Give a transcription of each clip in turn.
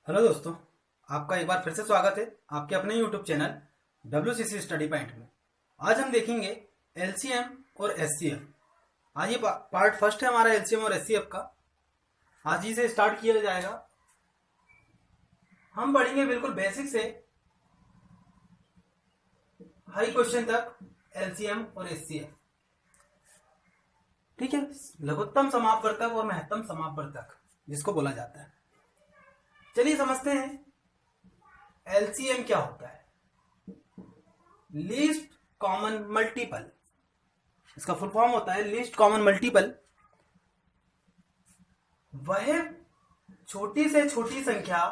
Hello दोस्तों, आपका एक बार फिर से स्वागत है आपके अपने YouTube channel WCC study point में। आज हम देखेंगे एलसीएम और एचसीएफ। आज ये पार्ट फर्स्ट है हमारा एलसीएम और एचसीएफ का। आज ही से स्टार्ट किया जाएगा। हम पढ़ेंगे बिल्कुल बेसिक से हाई क्वेश्चन तक एलसीएम और एचसीएफ। ठीक है, लघुत्तम समापवर्तक और महत्तम समापवर्तक जिसको बोला जाता है। चलिए समझते हैं एलसीएम क्या होता है। लीस्ट कॉमन मल्टीपल, इसका फुल फॉर्म होता है लीस्ट कॉमन मल्टीपल। वह छोटी से छोटी संख्या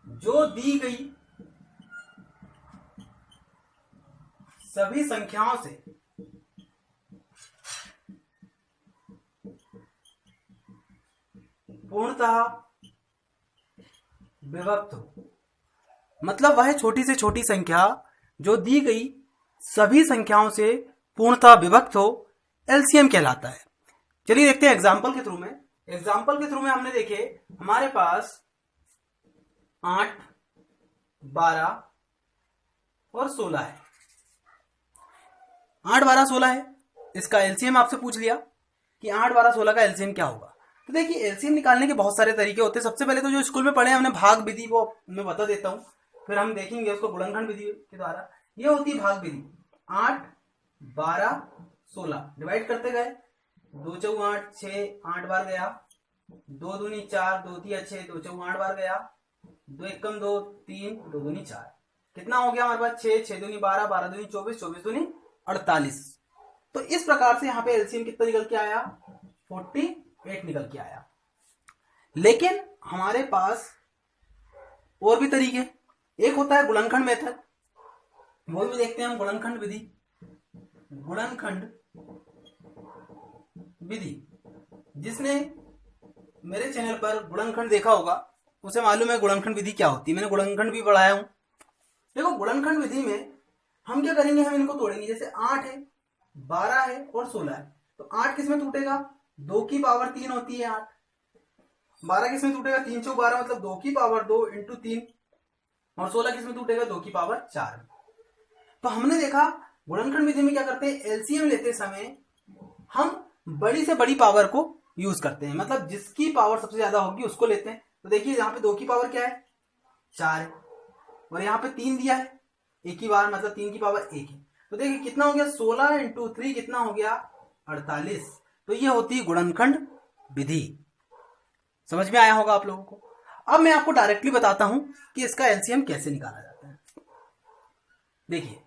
जो दी गई सभी संख्याओं से पूर्णतः विभक्त हो। मतलब वह छोटी से छोटी संख्या जो दी गई सभी संख्याओं से पूर्णतः विभक्त हो, एलसीएम कहलाता है। चलिए देखते हैं एग्जाम्पल के थ्रू में। हमने देखे हमारे पास 8, 12 और 16 है। 8, 12, 16 है। इसका एलसीएम आपसे पूछ लिया कि 8, 12, 16 का एलसीएम क्या होगा। तो देखिए एलसीएम निकालने के बहुत सारे तरीके होते हैं। सबसे पहले तो जो स्कूल में पढ़े हमने भाग विधि, वो मैं बता देता हूँ, फिर हम देखेंगे उसको गुणनखंड विधि के द्वारा। ये होती है भाग विधि। 8, 12, 16 डिवाइड करते गए। 2 चौक 8, 6, 8 बार गया। 2 दूनी 4, 2 तिया 6, 2 चौक 8 बार गया। 2 एकम 2, 3, 2 दूनी 4। कितना हो गया हमारे पास? 6, 6 दूनी 12, 12 दूनी 24, 24 दूनी 48। तो इस प्रकार से यहाँ पे एलसीएम कितना निकल के आया? 48 निकल के आया। लेकिन हमारे पास और भी तरीके, एक होता है गुणनखंड मेथड, वो भी देखते हैं हम। गुणनखंड विधि जिसने मेरे चैनल पर गुणनखंड देखा होगा उसे मालूम है गुणनखंड विधि क्या होती है। मैंने गुणनखंड भी पढ़ाया हूं। देखो गुणनखंड विधि में हम क्या करेंगे, हम इनको तोड़ेंगे। जैसे 8 है, 12 है और 16 है, तो 8 किस में टूटेगा? 2 की पावर 3 होती है 8। 12 किस में टूटेगा? 3 चौक 12, मतलब 2 की पावर 2 इंटू 3। और 16 किस में टूटेगा? 2 की पावर 4। तो हमने देखा गुणनखंड विधि में क्या करते हैं, एलसीएम लेते समय हम बड़ी से बड़ी पावर को यूज करते हैं। मतलब जिसकी पावर सबसे ज्यादा होगी उसको लेते हैं। तो देखिए यहाँ पे 2 की पावर क्या है? 4 है। और यहाँ पे 3 दिया है एक ही बार, मतलब 3 की पावर 1 है। तो देखिए कितना हो गया? 16 इंटू 3 कितना हो गया? 48। तो ये होती है गुणनखंड विधि। समझ में आया होगा आप लोगों को। अब मैं आपको डायरेक्टली बताता हूं कि इसका एलसीएम कैसे निकाला जाता है। देखिए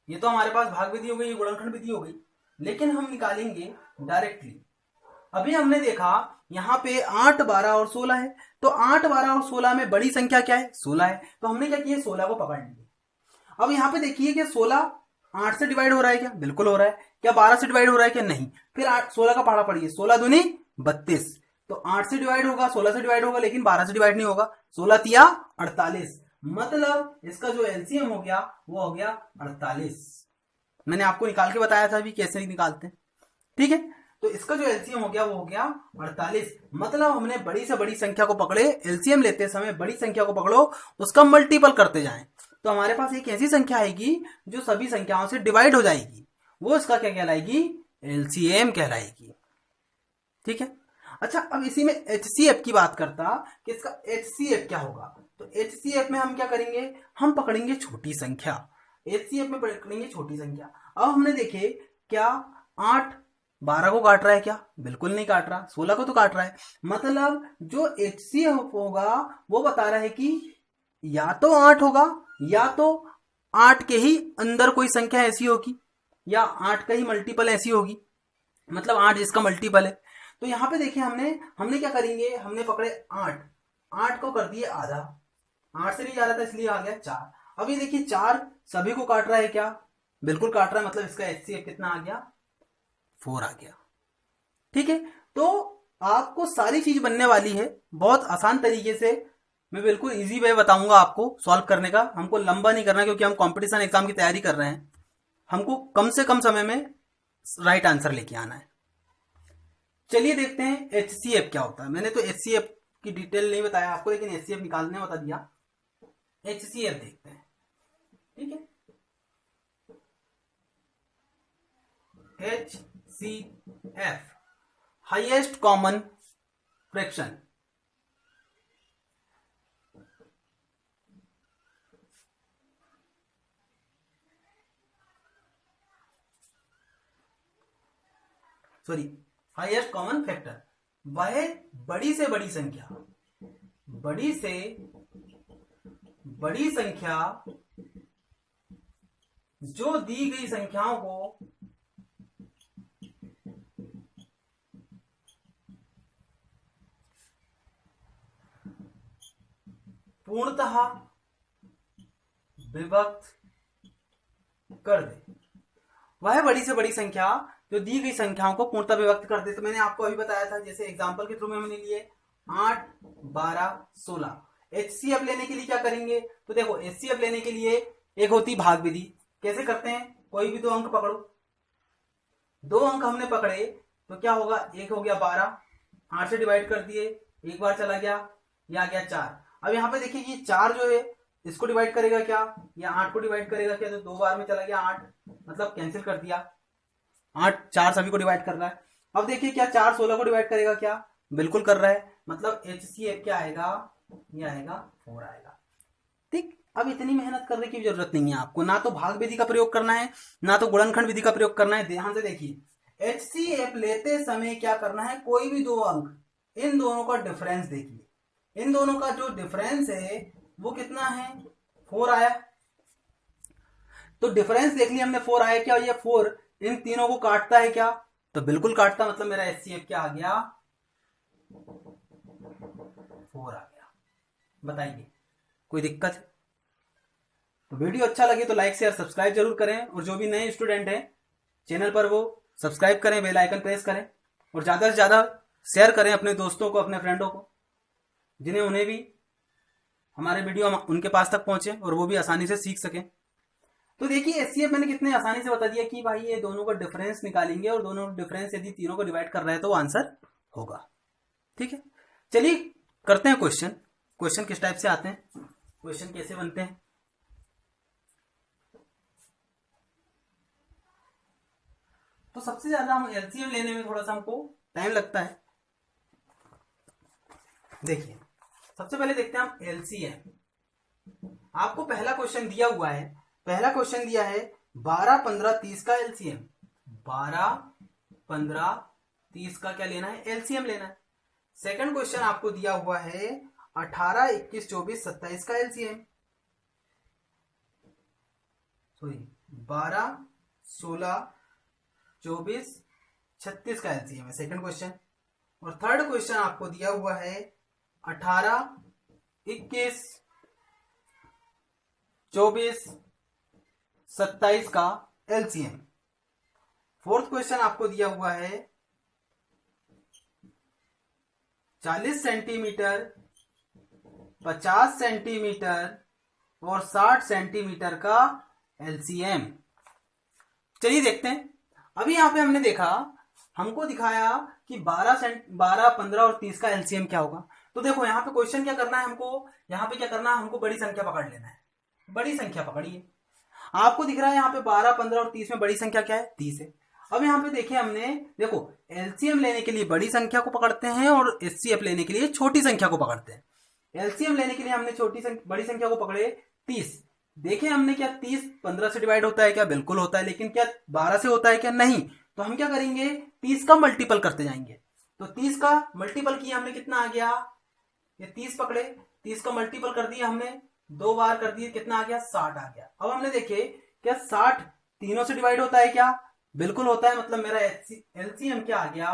ये तो हमारे पास भाग विधि हो गई, गुणनखंड विधि हो गई, लेकिन हम निकालेंगे डायरेक्टली। अभी हमने देखा यहाँ पे 8, 12 और 16 है। तो 8, 12 और 16 में बड़ी संख्या क्या है? 16 है। तो हमने क्या किया? 16 को पकड़ लिया। अब यहाँ पे देखिए कि 16 8 से डिवाइड हो रहा है क्या? बिल्कुल हो रहा है। क्या 12 से डिवाइड हो रहा है क्या? नहीं। फिर 16 का पहाड़ा पड़िए। 16 दूनी 32। तो 8 से डिवाइड होगा, 16 से डिवाइड होगा, लेकिन 12 से डिवाइड नहीं होगा। 16 तिया 48। मतलब इसका जो एलसीएम हो गया वो हो गया 48। मैंने आपको निकाल के बताया था अभी कैसे निकालते हैं। ठीक है, तो इसका जो एलसीएम हो गया वो हो गया 48। मतलब हमने बड़ी से बड़ी संख्या को पकड़े। एलसीएम लेते समय बड़ी संख्या को पकड़ो, उसका मल्टीपल करते जाएं, तो हमारे पास एक ऐसी संख्या आएगी जो सभी संख्याओं से डिवाइड हो जाएगी। वो इसका क्या कहलाएगी? एलसीएम कहलाएगी। ठीक है। अच्छा, अब इसी में एचसीएफ की बात करता कि इसका एचसीएफ क्या होगा। तो एचसीएफ में हम क्या करेंगे, हम पकड़ेंगे छोटी संख्या। एचसीएफ में पकड़ेंगे छोटी संख्या। अब हमने देखे क्या 8 12 को काट रहा है क्या? बिल्कुल नहीं काट रहा। 16 को तो काट रहा है। मतलब जो एचसीएफ होगा वो बता रहा है कि या तो 8 होगा या तो 8 के ही अंदर कोई संख्या ऐसी होगी या 8 का ही मल्टीपल ऐसी होगी। मतलब 8 जिसका मल्टीपल है। तो यहां पे देखिए हमने क्या करेंगे, हमने पकड़े 8 को कर दिए आधा। 8 से नहीं जा रहा था इसलिए आ गया 4। अब ये देखिए 4 सभी को काट रहा है क्या? बिल्कुल काट रहा है। मतलब इसका एचसीएफ कितना आ गया? 4 आ गया। ठीक है, तो आपको सारी चीज बनने वाली है बहुत आसान तरीके से। मैं बिल्कुल इजी वे बताऊंगा आपको सॉल्व करने का। हमको लंबा नहीं करना क्योंकि हम कंपटीशन एग्जाम की तैयारी कर रहे हैं। हमको कम से कम समय में राइट आंसर लेके आना है। चलिए देखते हैं HCF क्या होता है। मैंने तो HCF की डिटेल नहीं बताया आपको, लेकिन HCF निकालने बता दिया। HCF देखते हैं, ठीक है। HCF highest common fraction. Sorry, highest common factor, वह बड़ी से बड़ी संख्या, बड़ी से बड़ी संख्या जो दी गई संख्याओं को पूर्णतः विभक्त कर दे। वह बड़ी से बड़ी संख्या जो दी गई संख्याओं को पूर्णतः विभक्त कर दे। तो मैंने आपको अभी बताया था, जैसे एग्जांपल के थ्रू में हमने लिए 8, 12, 16। HCF लेने के लिए क्या करेंगे, तो देखो HCF लेने के लिए एक होती भाग विधि। कैसे करते हैं, कोई भी दो अंक पकड़ो, दो अंक हमने पकड़े तो क्या होगा, एक हो गया 12, 8 से डिवाइड कर दिए, एक बार चला गया, ये आ गया 4। अब यहाँ पे देखिए ये 4 जो है इसको डिवाइड करेगा क्या, या 8 को डिवाइड करेगा क्या, तो दो बार में चला गया 8, मतलब कैंसिल कर दिया। 8, 4 सभी को डिवाइड कर रहा है। अब देखिए क्या 4 16 को डिवाइड करेगा क्या, बिल्कुल कर रहा है, मतलब HCF क्या आएगा, ये आएगा 4 आएगा। ठीक, अब इतनी मेहनत करने की जरूरत नहीं है आपको, ना तो भाग विधि का प्रयोग करना है, ना तो गुणनखंड विधि का प्रयोग करना है। ध्यान से देखिए, HCF लेते समय क्या करना है, कोई भी दो अंक, इन दोनों का डिफरेंस देखिए, इन दोनों का जो डिफरेंस है वो कितना है, 4 आया। तो डिफरेंस देख लिया हमने, 4 आया क्या, ये 4 इन तीनों को काटता है क्या, तो बिल्कुल काटता, मतलब मेरा HCF क्या आ गया, 4 आ गया। बताइए कोई दिक्कत? तो वीडियो अच्छा लगे तो लाइक शेयर सब्सक्राइब जरूर करें, और जो भी नए स्टूडेंट हैं चैनल पर वो सब्सक्राइब करें, बेल आइकन प्रेस करें, और ज्यादा से ज्यादा शेयर करें अपने दोस्तों को, अपने फ्रेंडों को, जिन्हें उन्हें भी हमारे वीडियो उनके पास तक पहुंचे और वो भी आसानी से सीख सकें। तो देखिए HCF मैंने कितने आसानी से बता दिया कि भाई ये दोनों का डिफरेंस निकालेंगे, और दोनों डिफरेंस यदि तीनों को डिवाइड कर रहे हैं तो आंसर होगा। ठीक है, चलिए करते हैं क्वेश्चन। क्वेश्चन किस टाइप से आते हैं, क्वेश्चन कैसे बनते हैं। तो सबसे ज्यादा हम LCM लेने में थोड़ा सा हमको टाइम लगता है। देखिए सबसे पहले देखते हैं हम LCM। आपको पहला क्वेश्चन दिया हुआ है, पहला क्वेश्चन दिया है 12, 15, 30 का LCM। 12, 15, 30 का क्या लेना है, LCM लेना है। सेकंड क्वेश्चन आपको दिया हुआ है 18, 21, 24, 27 का LCM। सॉरी 12, 16, 24, 36 का LCM है सेकंड क्वेश्चन। और थर्ड क्वेश्चन आपको दिया हुआ है 18, 21, 24, 27 का LCM। फोर्थ क्वेश्चन आपको दिया हुआ है 40 सेंटीमीटर, 50 सेंटीमीटर और 60 सेंटीमीटर का LCM। चलिए देखते हैं। अभी यहां पे हमने देखा, हमको दिखाया कि 12, 15 और 30 का LCM क्या होगा। तो देखो यहाँ पे क्वेश्चन क्या करना है हमको, यहाँ पे क्या करना है हमको, बड़ी संख्या पकड़ लेना है। बड़ी संख्या पकड़िए, आपको दिख रहा है यहाँ पे 12, 15 और 30 में बड़ी संख्या क्या है, 30 है। अब यहाँ पे देखिए हमने, देखो LCM लेने के लिए बड़ी संख्या को पकड़ते हैं और HCF लेने के लिए छोटी संख्या को पकड़ते हैं। LCM लेने के लिए हमने बड़ी संख्या को पकड़े 30। देखें हमने क्या 30 15 से डिवाइड होता है क्या, बिल्कुल होता है, लेकिन क्या 12 से होता है क्या, नहीं। तो हम क्या करेंगे, 30 का मल्टीपल करते जाएंगे। तो 30 का मल्टीपल किया हमने, कितना आ गया, ये 30 पकड़े, 30 का मल्टीपल कर दिया हमने, दो बार कर दिए, कितना आ गया, 60 आ गया। अब हमने देखे क्या 60 तीनों से डिवाइड होता है क्या, बिल्कुल होता है, मतलब मेरा LCM क्या आ गया,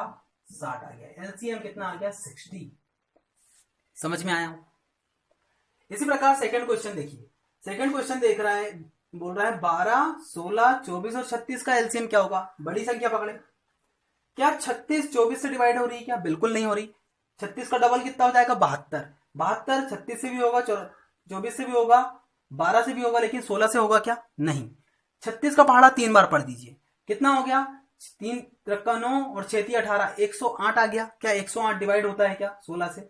60 आ गया। LCM कितना आ गया, 60। समझ में आया? इसी प्रकार सेकंड क्वेश्चन देखिए, सेकंड क्वेश्चन देख रहा है, बोल रहा है 12, 16, 24 और 36 का LCM क्या होगा। बड़ी संख्या पकड़े, क्या 36 24 से डिवाइड हो रही है क्या, बिल्कुल नहीं हो रही। 36 का डबल कितना हो जाएगा, 72। 72 36 से भी होगा, 24 से भी होगा, 12 से भी होगा, लेकिन 16 से होगा क्या, नहीं। 36 का पहाड़ा 3 बार पढ़ दीजिए, कितना हो गया 3 3 9 और 6 3 18, 108 आ गया। क्या 108 डिवाइड होता है क्या 16 से?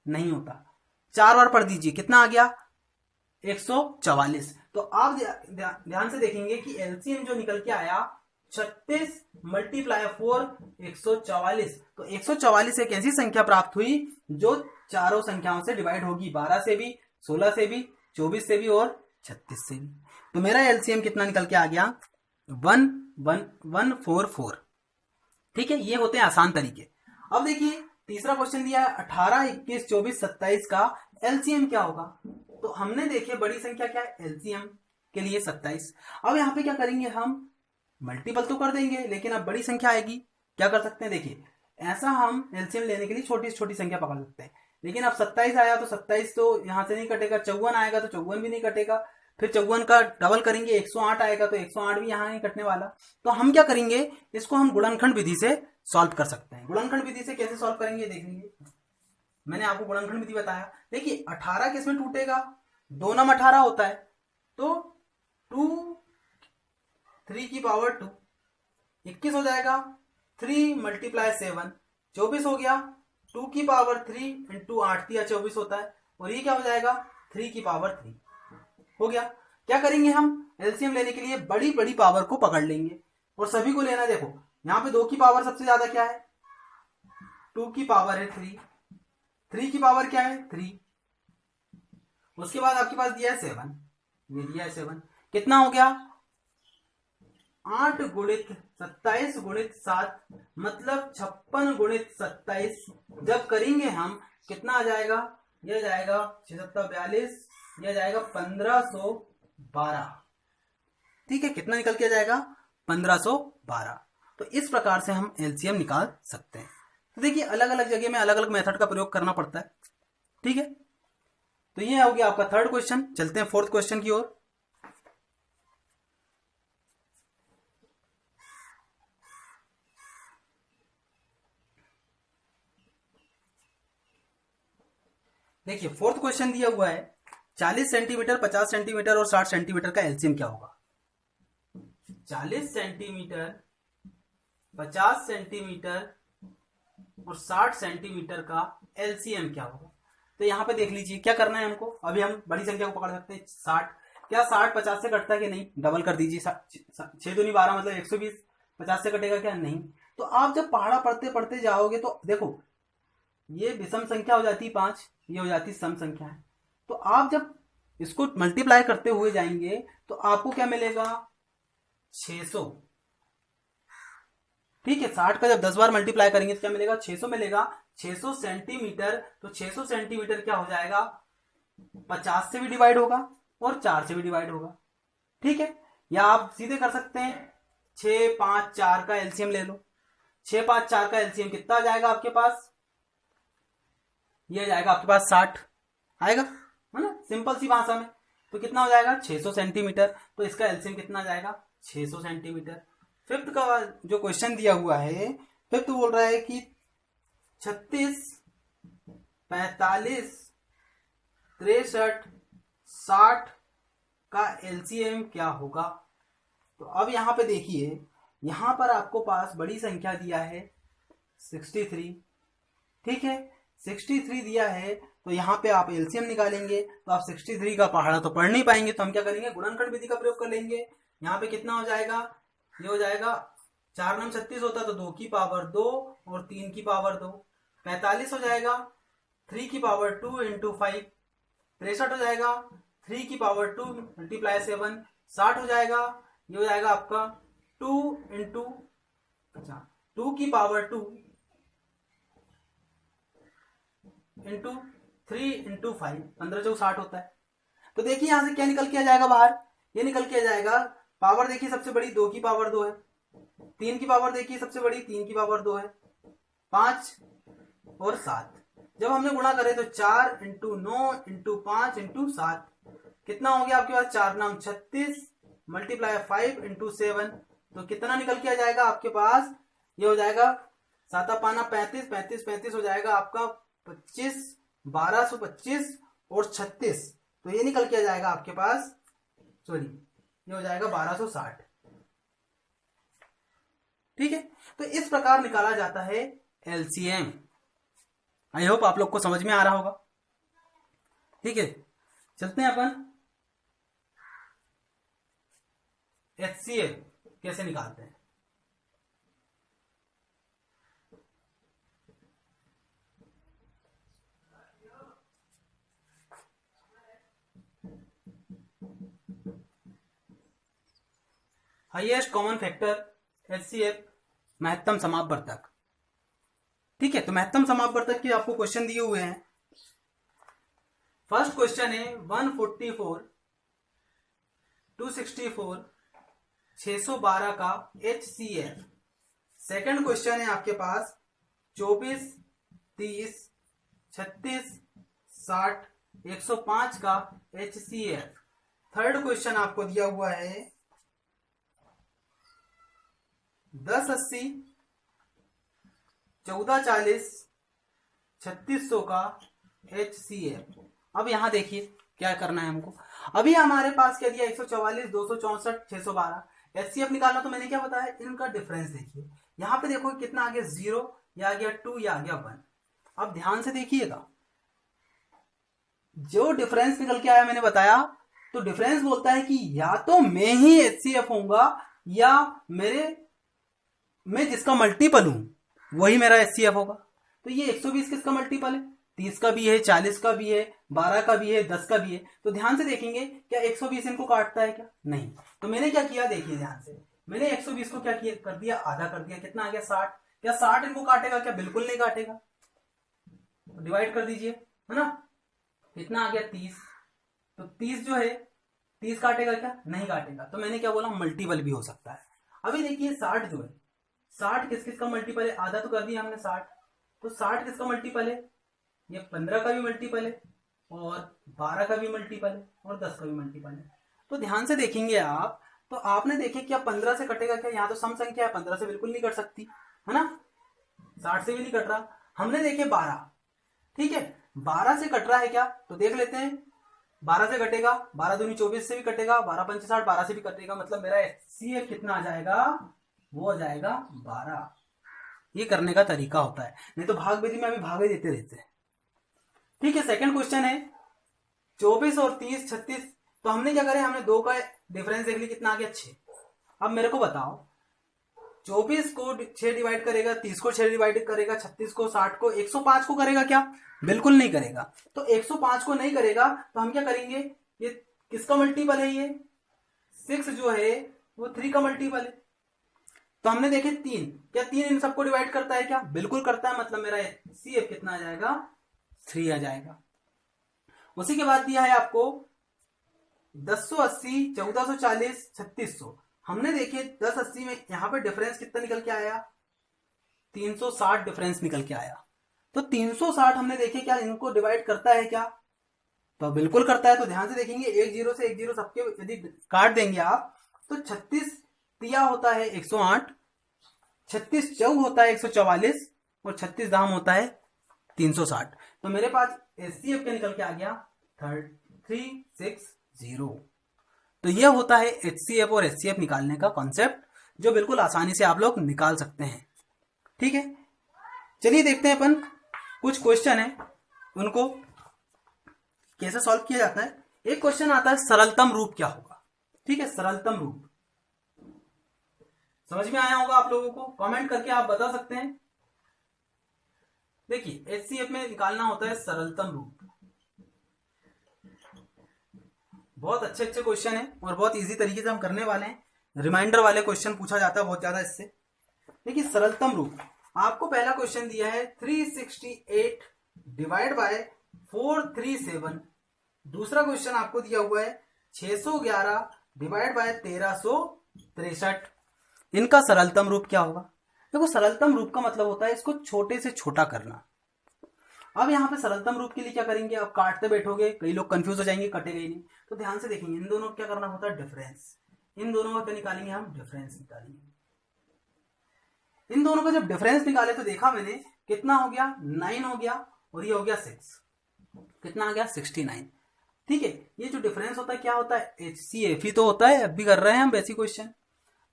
नहीं होता। 4 बार पढ़ दीजिए, कितना आ गया 144। तो आप ध्यान से देखेंगे कि एलसीएम जो निकल के आया 36 मल्टीप्लाई 4 144। तो 144 एक ऐसी संख्या प्राप्त हुई जो चारों संख्याओं से डिवाइड होगी, 12 से भी, 16 से भी, 24 से भी और 36 से भी। तो मेरा एलसीएम कितना निकल के आ गया 11144। ठीक है, ये होते हैं आसान तरीके। अब देखिए तीसरा क्वेश्चन दिया है 18 21 24 27 का एलसीएम क्या होगा। तो हमने देखे बड़ी संख्या क्या है एलसीएम के लिए 27। अब यहाँ पे क्या करेंगे हम मल्टीपल तो कर देंगे, लेकिन अब बड़ी संख्या आएगी, क्या कर सकते हैं देखिए ऐसा हम एलसीएम लेने के लिए छोटी से छोटी संख्या पकड़ सकते हैं। लेकिन अब 27 आया तो 27 तो यहाँ से नहीं कटेगा, 54 आएगा तो 54 भी नहीं कटेगा, फिर 54 का डबल करेंगे 108 आएगा तो 108 भी यहाँ नहीं कटने वाला। तो हम क्या करेंगे, इसको हम गुणनखंड विधि से सॉल्व कर सकते हैं। गुणनखंड विधि से कैसे सॉल्व करेंगे देखेंगे। मैंने आपको गुणनखंड विधि बताया। देखिए 18 किसमें टूटेगा, 2 नम 18 होता है, तो 2 3 की पावर 2 21 हो जाएगा, 3 मल्टीप्लाई 7 24 हो गया, 2 की पावर 3 इंटू 8 दिया 24 होता है, और ये क्या हो जाएगा 3 की पावर 3 हो गया। क्या करेंगे हम एलसीएम लेने के लिए बड़ी बड़ी पावर को पकड़ लेंगे और सभी को लेना। देखो यहाँ पे 2 की पावर सबसे ज्यादा क्या है 2 की पावर है 3, 3 की पावर क्या है 3, उसके बाद आपके पास दिया है 7, ये दिया है 7, कितना हो गया 8 गुणित 27 गुणित 7 मतलब 56 गुणित 27। जब करेंगे हम कितना आ जाएगा, यह जाएगा 6 7 42, यह जाएगा 1512। ठीक है, कितना निकल के जाएगा 1512। तो इस प्रकार से हम एलसीएम निकाल सकते हैं। तो देखिए अलग अलग जगह में अलग अलग मेथड का प्रयोग करना पड़ता है। ठीक है, तो ये हो गया आपका थर्ड क्वेश्चन। चलते हैं फोर्थ क्वेश्चन की ओर। देखिए फोर्थ क्वेश्चन दिया हुआ है 40 सेंटीमीटर 50 सेंटीमीटर और 60 सेंटीमीटर का एलसीएम क्या होगा। 40 सेंटीमीटर 50 सेंटीमीटर और 60 सेंटीमीटर का एलसीएम क्या होगा। तो यहाँ पे देख लीजिए क्या करना है हमको। अभी हम बड़ी संख्या को पकड़ सकते हैं 60। क्या 60 50 से कटता है कि नहीं, डबल कर दीजिए, 6 दूनी 12 मतलब 120, 50 से कटेगा क्या नहीं। तो आप जब पहाड़ा पढ़ते पढ़ते जाओगे तो देखो ये विषम संख्या हो जाती है 5, ये हो जाती सम संख्या है। तो आप जब इसको मल्टीप्लाई करते हुए जाएंगे तो आपको क्या मिलेगा 600। ठीक है, 60 का जब 10 बार मल्टीप्लाई करेंगे तो क्या मिलेगा 600 मिलेगा। 600 सेंटीमीटर, तो 600 सेंटीमीटर क्या हो जाएगा 50 से भी डिवाइड होगा और 4 से भी डिवाइड होगा। ठीक है, या आप सीधे कर सकते हैं 6 5 4 का एलसीएम ले लो। 6 5 4 का एलसीएम कितना आ जाएगा आपके पास, ये जाएगा आपके पास 60 आएगा, है ना, सिंपल सी भाषा में। तो कितना हो जाएगा 600 सेंटीमीटर। तो इसका एलसीएम कितना आ जाएगा 600 सेंटीमीटर। फिफ्थ का जो क्वेश्चन दिया हुआ है, फिफ्थ बोल रहा है कि 36 45 63 60 का एलसीएम क्या होगा। तो अब यहां पे देखिए, यहां पर आपको पास बड़ी संख्या दिया है 63। ठीक है, 63 दिया है, तो यहाँ पे आप एलसीएम निकालेंगे तो आप 63 का पहाड़ा तो पढ़ नहीं पाएंगे। तो हम क्या करेंगे गुणनखंड विधि का प्रयोग कर लेंगे। यहाँ पे कितना हो जाएगा, ये हो जाएगा 4 9 36 होता तो 2 की पावर 2 और 3 की पावर 2, 45 हो जाएगा, 3 की पावर 2 इंटू 5 63 हो जाएगा, 3 की पावर 2 मल्टीप्लाई 7 60 हो जाएगा। ये हो जाएगा आपका 2 इंटू 2 की पावर 2 इंटू 3 इंटू 5 15 चौक 60 होता है। तो देखिए यहां से क्या निकल के आ जाएगा बाहर, ये निकल के आ जाएगा पावर देखिए सबसे बड़ी 2 की पावर 2 है, 3 की पावर देखिए सबसे बड़ी 3 की पावर 2 है, 5 और 7। जब हमने गुणा करे तो 4 इंटू 9 इंटू 5 इंटू 7 कितना हो गया आपके पास 4 नाम 36 मल्टीप्लाई 5 इंटू 7। तो कितना निकल के आ जाएगा आपके पास, ये हो जाएगा 7 पाना 35 35 35 हो जाएगा आपका 25 1225 और 36। तो ये निकल के आ जाएगा आपके पास, सॉरी ये हो जाएगा 1260। ठीक है, तो इस प्रकार निकाला जाता है एलसीएम। आई होप आप लोग को समझ में आ रहा होगा। ठीक है, चलते हैं अपन एचसीएफ कैसे निकालते हैं। हाईएस्ट कॉमन फैक्टर एचसीएफ, महत्तम समापवर्तक। ठीक है, तो महत्तम समापवर्तक के आपको क्वेश्चन दिए हुए हैं। फर्स्ट क्वेश्चन है 144, 264, 612 का HCF। सेकंड क्वेश्चन है आपके पास 24, 30, 36, 60, 105 का HCF। थर्ड क्वेश्चन आपको दिया हुआ है 1080, 1440, 3600 का HCF। अब यहां देखिए क्या करना है हमको। अभी हमारे पास क्या दिया 144, 264, 612। HCF निकालना, तो मैंने क्या बताया, इनका डिफरेंस देखिए। यहां पे देखो कितना आ गया, 0 या आ गया 2 या आ गया 1। अब ध्यान से देखिएगा, जो डिफरेंस निकल के आया मैंने बताया, तो डिफरेंस बोलता है कि या तो मैं ही HCF होऊंगा या मैं जिसका मल्टीपल हूं वही मेरा HCF होगा। तो ये 120 किसका मल्टीपल है, 30 का भी है, 40 का भी है, 12 का भी है, 10 का भी है। तो ध्यान से देखेंगे क्या 120 इनको काटता है क्या, नहीं। तो मैंने क्या किया, देखिए ध्यान से, मैंने 120 को क्या किया, कर दिया आधा कर दिया, कितना आ गया 60। क्या 60 इनको काटेगा क्या, बिल्कुल नहीं काटेगा। तो डिवाइड कर दीजिए, है ना, कितना आ गया 30। तो 30 जो है 30 काटेगा क्या, नहीं काटेगा। तो मैंने क्या बोला, मल्टीपल भी हो सकता है। अभी देखिए 60 जो है, 60 किस किस का मल्टीपल है, आधा तो कर दिया हमने 60। तो 60 किसका मल्टीपल है, ये 15 का भी मल्टीपल है और 12 का भी मल्टीपल है और 10 का भी मल्टीपल है। तो ध्यान से देखेंगे आप, तो आपने देखे क्या 15 से कटेगा क्या, यहाँ तो सम संख्या है, 15 से बिल्कुल नहीं कट सकती, है ना, 60 से भी नहीं कट रहा। हमने देखे 12, ठीक है, 12 से कट रहा है क्या, तो देख लेते हैं। 12 से कटेगा, 12 दूनी 24 से भी कटेगा, 12 पंच 60, 12 से भी कटेगा, मतलब मेरा HCF कितना आ जाएगा, वो आ जाएगा 12। ये करने का तरीका होता है, नहीं तो भाग विधि में अभी भागे देते रहते हैं। ठीक है, सेकंड क्वेश्चन है 24 और 30, 36। तो हमने क्या करें, हमने 2 का डिफरेंस देख लिया, कितना आ गया 6। अब मेरे को बताओ, 24 को 6 डिवाइड करेगा, 30 को 6 डिवाइड करेगा, 36 को, 60 को, 105 को करेगा क्या, बिल्कुल नहीं करेगा। तो 105 को नहीं करेगा तो हम क्या करेंगे, ये किसका मल्टीपल है, ये 6 जो है वो 3 का मल्टीपल है। तो हमने देखे 3, क्या 3 इन सबको डिवाइड करता है क्या, बिल्कुल करता है, मतलब मेरा HCF कितना आ जाएगा, 3 आ जाएगा। उसी के बाद दिया है आपको 1080, 1440, 3600। हमने देखे 1080 में यहां पे डिफरेंस कितना निकल के आया, 360 डिफरेंस निकल के आया। तो 360 हमने देखे क्या इनको डिवाइड करता है क्या, तो बिल्कुल करता है। तो ध्यान से देखेंगे, 1 0 से 1 0 सबके यदि काट देंगे आप, तो 36 तिया होता है 108, 36 चौ होता है 144 और 36 दाम होता है 360। तो मेरे पास HCF के निकल के आ गया 360। तो यह होता है HCF और HCF निकालने का कॉन्सेप्ट, जो बिल्कुल आसानी से आप लोग निकाल सकते हैं। ठीक है, चलिए देखते हैं अपन, कुछ क्वेश्चन है उनको कैसे सॉल्व किया जाता है। एक क्वेश्चन आता है सरलतम रूप क्या होगा। ठीक है, सरलतम रूप समझ में आया होगा आप लोगों को, कमेंट करके आप बता सकते हैं। देखिए HCF में निकालना होता है सरलतम रूप। बहुत अच्छे अच्छे क्वेश्चन है और बहुत इजी तरीके से हम करने वाले हैं। रिमाइंडर वाले क्वेश्चन पूछा जाता है बहुत ज्यादा इससे। देखिए सरलतम रूप, आपको पहला क्वेश्चन दिया है 368 डिवाइड बाय 437। दूसरा क्वेश्चन आपको दिया हुआ है 611 डिवाइड बाय 1363। इनका सरलतम रूप क्या होगा। देखो सरलतम रूप का मतलब होता है इसको छोटे से छोटा करना। अब यहाँ पे सरलतम रूप के लिए क्या करेंगे, अब काटते बैठोगे कई लोग कंफ्यूज हो जाएंगे, कटेगा ही नहीं। तो ध्यान से देखेंगे, इन दोनों क्या करना होता है, डिफरेंस। इन दोनों का क्या निकालेंगे हम, डिफरेंस निकालेंगे। इन दोनों का जब डिफरेंस निकाले तो देखा मैंने कितना हो गया, 9 हो गया और ये हो गया 6, कितना आ गया 69। ठीक है, ये जो डिफरेंस होता है क्या होता है, HCF ही तो होता है, अब भी कर रहे हैं हम वैसी क्वेश्चन।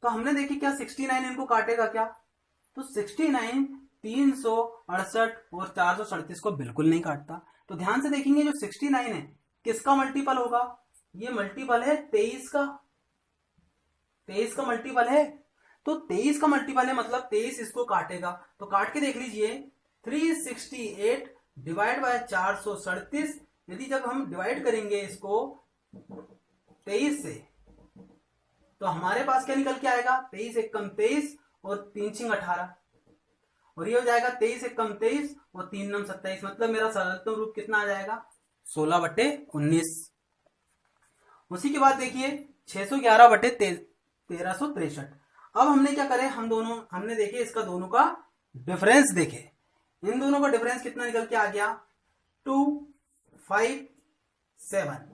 तो हमने देखी क्या 69 इनको काटेगा क्या, तो 69 368 और 437 को बिल्कुल नहीं काटता। तो ध्यान से देखेंगे जो 69 है किसका मल्टीपल होगा, ये मल्टीपल है 23 का, 23 का मल्टीपल है। तो 23 का मल्टीपल है मतलब 23 इसको काटेगा। तो काट के देख लीजिए 368 डिवाइड बाय 437, यदि जब हम डिवाइड करेंगे इसको 23 से तो हमारे पास क्या निकल के आएगा, 23 एक कम 23 और 3 छिंग 18, और ये हो जाएगा 23 एक कम 23 और 3 नम 27, मतलब मेरा सरलतम रूप कितना आ जाएगा 16/19। उसी के बाद देखिए 611/1363। अब हमने क्या करे, हमने देखे इसका दोनों का डिफरेंस देखे, इन दोनों का डिफरेंस कितना निकल के आ गया 257।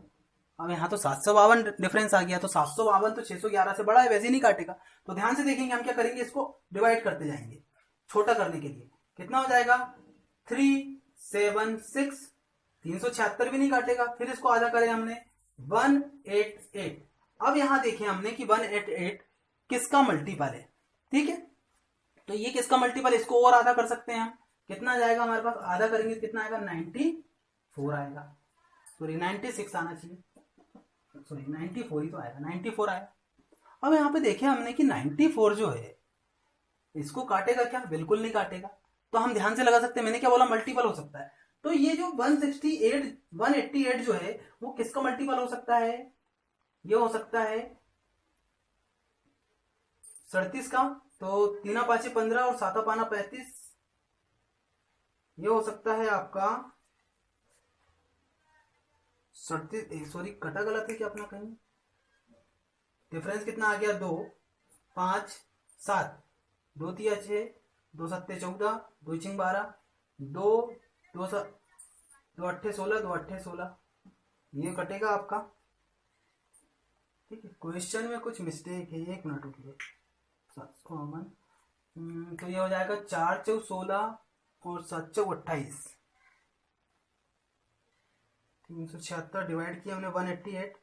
अब यहाँ तो 752 डिफरेंस आ गया, तो 752 तो 611 से बड़ा है, वैसे ही नहीं काटेगा। तो ध्यान से देखेंगे हम क्या करेंगे, इसको डिवाइड करते जाएंगे छोटा करने के लिए। कितना हो जाएगा 376, 376 भी नहीं काटेगा। फिर इसको आधा करें हमने 188। अब यहां देखें हमने कि 188 किसका मल्टीपल है, ठीक है। तो ये किसका मल्टीपल, इसको और आधा कर सकते हैं हम। कितना आ जाएगा हमारे पास, आधा करेंगे कितना आएगा 94 आएगा, सॉरी 96 आना चाहिए, सॉरी 94 ही तो आएगा, 94 आया। अब यहाँ पे देखें हमने कि 94 जो है इसको काटेगा क्या, बिल्कुल नहीं काटेगा। तो हम ध्यान से लगा सकते हैं, मैंने क्या बोला मल्टीपल हो सकता है। तो ये जो 188 जो है वो किसका मल्टीपल हो सकता है, ये हो सकता है 37 का, तो 3 5 15 और 7 5 35, ये हो सकता है आपका 37, सॉरी कटा गलत है क्या अपना कहीं, डिफरेंस कितना आ गया 2 5 7, 2 3 6, 2 7 14, 2 6 12, 2 2 8 16, 2 8 16, ये कटेगा आपका, ठीक है। क्वेश्चन में कुछ मिस्टेक है, एक मिनट रुकिए, तो ये हो जाएगा 4 4 16 और 7 4 28, 376 डिवाइड किया हमने 188,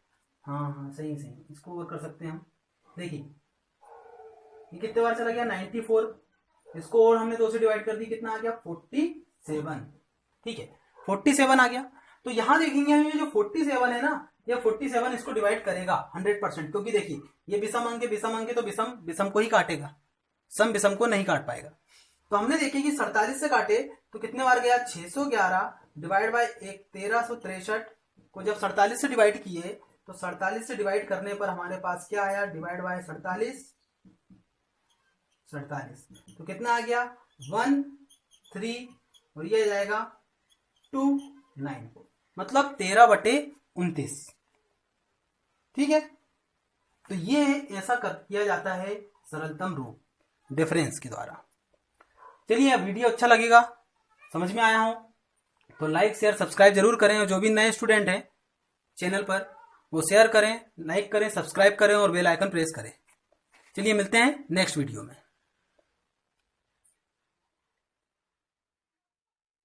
हाँ सही, इसको और कर सकते हैं हम। देखिए ये कितने बार चला गया 94, इसको और हमने 2 से डिवाइड कर दी, कितना आ गया 47, ठीक है 47 आ गया। तो यहां देखेंगे हम ये जो 47 है ना, ये 47 इसको डिवाइड करेगा 100%, क्योंकि देखिए ये विषम अंक है तो विषम को ही काटेगा, सम विषम को नहीं काट पाएगा। तो हमने देखे कि 47 से काटे तो कितने बार गया 611 डिवाइड बाय 1363 को जब 47 से डिवाइड किए तो 47 से डिवाइड करने पर हमारे पास क्या आया, डिवाइड बाय 47, तो कितना आ गया 13 और ये जाएगा 29, मतलब 13/29, ठीक है। तो ये ऐसा किया जाता है सरलतम रूप डिफरेंस के द्वारा। चलिए वीडियो अच्छा लगेगा, समझ में आया हो तो लाइक शेयर सब्सक्राइब जरूर करें, और जो भी नए स्टूडेंट हैं चैनल पर वो शेयर करें, लाइक करें, सब्सक्राइब करें और बेल आइकन प्रेस करें। चलिए मिलते हैं नेक्स्ट वीडियो में।